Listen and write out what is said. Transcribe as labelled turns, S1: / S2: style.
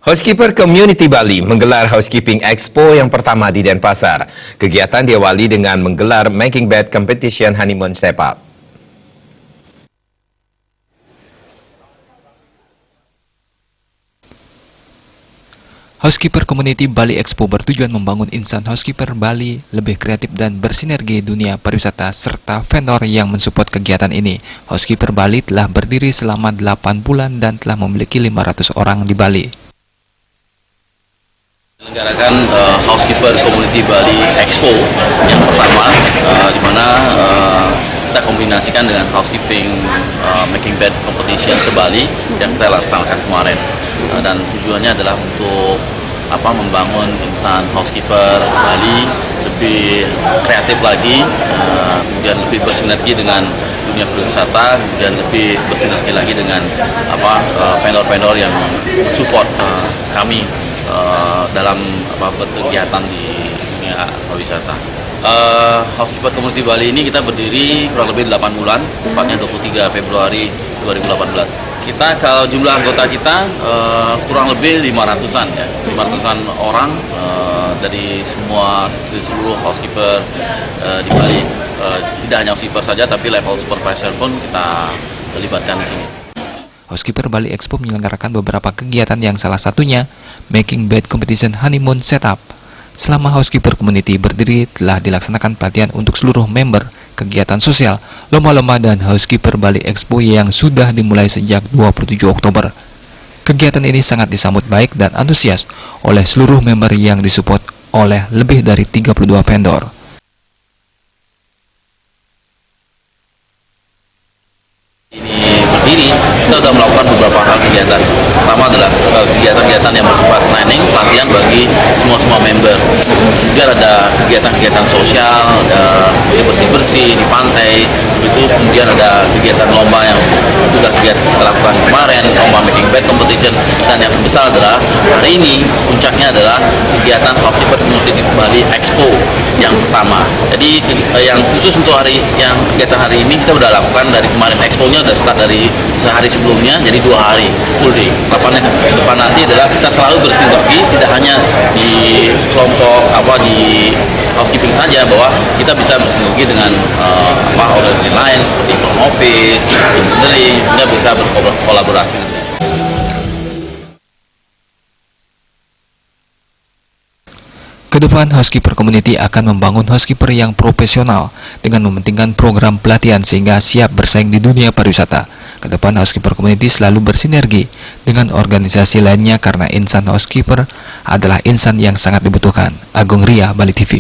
S1: Housekeeper Community Bali menggelar Housekeeping Expo yang pertama di Denpasar. Kegiatan diawali dengan menggelar Making Bed Competition Honeymoon Step Up.
S2: Housekeeper Community Bali Expo bertujuan membangun insan housekeeper Bali lebih kreatif dan bersinergi dunia pariwisata serta vendor yang mensupport kegiatan ini. Housekeeper Bali telah berdiri selama 8 bulan dan telah memiliki 500 orang di Bali.
S3: Menyelenggarakan Housekeeper Community Bali Expo yang pertama, di mana kita kombinasikan dengan Housekeeping Making Bed Competition se-Bali yang kita laksanakan kemarin. Dan tujuannya adalah untuk membangun insan housekeeper Bali lebih kreatif lagi, kemudian lebih bersinergi dengan dunia pariwisata, kemudian lebih bersinergi lagi dengan vendor-vendor yang support kami dalam berkegiatan di dunia pariwisata. Housekeeper Community Bali ini kita berdiri kurang lebih 8 bulan, tepatnya 23 Februari 2018. Kita kalau jumlah anggota kita kurang lebih 500-an ya, 500-an orang dari seluruh housekeeper di Bali. Tidak hanya housekeeper saja, tapi level supervisor pun kita libatkan di sini.
S2: Housekeeper Bali Expo menyelenggarakan beberapa kegiatan yang salah satunya Making Bed Competition Honeymoon Setup. Selama Housekeeper Community berdiri telah dilaksanakan pelatihan untuk seluruh member, kegiatan sosial, lomba-lomba dan Housekeeper Bali Expo yang sudah dimulai sejak 27 Oktober. Kegiatan ini sangat disambut baik dan antusias oleh seluruh member yang disupport oleh lebih dari 32 vendor.
S3: Berdiri, kita sudah melakukan beberapa hal kegiatan. Pertama adalah kegiatan-kegiatan yang bersifat training, pelatihan bagi semua member. Kemudian ada kegiatan-kegiatan sosial, seperti bersih-bersih di pantai, itu. Kemudian ada kegiatan lomba yang sudah kita lakukan kemarin, lomba Making Bed Competition. Dan yang terbesar adalah hari ini puncaknya adalah kegiatan Housekeeper Community Bali Expo yang pertama. Jadi yang khusus untuk kegiatan hari ini kita sudah lakukan dari kemarin. Expo-nya sudah start dari sehari sebelumnya, jadi 2 hari full day. Depan nanti adalah kita selalu bersinergi, tidak hanya di kelompok di housekeeping saja, bahwa kita bisa bersinergi dengan organisasi lain seperti front office, engineering, sehingga bisa berkolaborasi.
S2: Kedepan, Housekeeper Community akan membangun housekeeper yang profesional dengan mementingkan program pelatihan sehingga siap bersaing di dunia pariwisata. Kedepan, Housekeeper Community selalu bersinergi dengan organisasi lainnya karena insan housekeeper adalah insan yang sangat dibutuhkan. Agung Ria, Bali TV.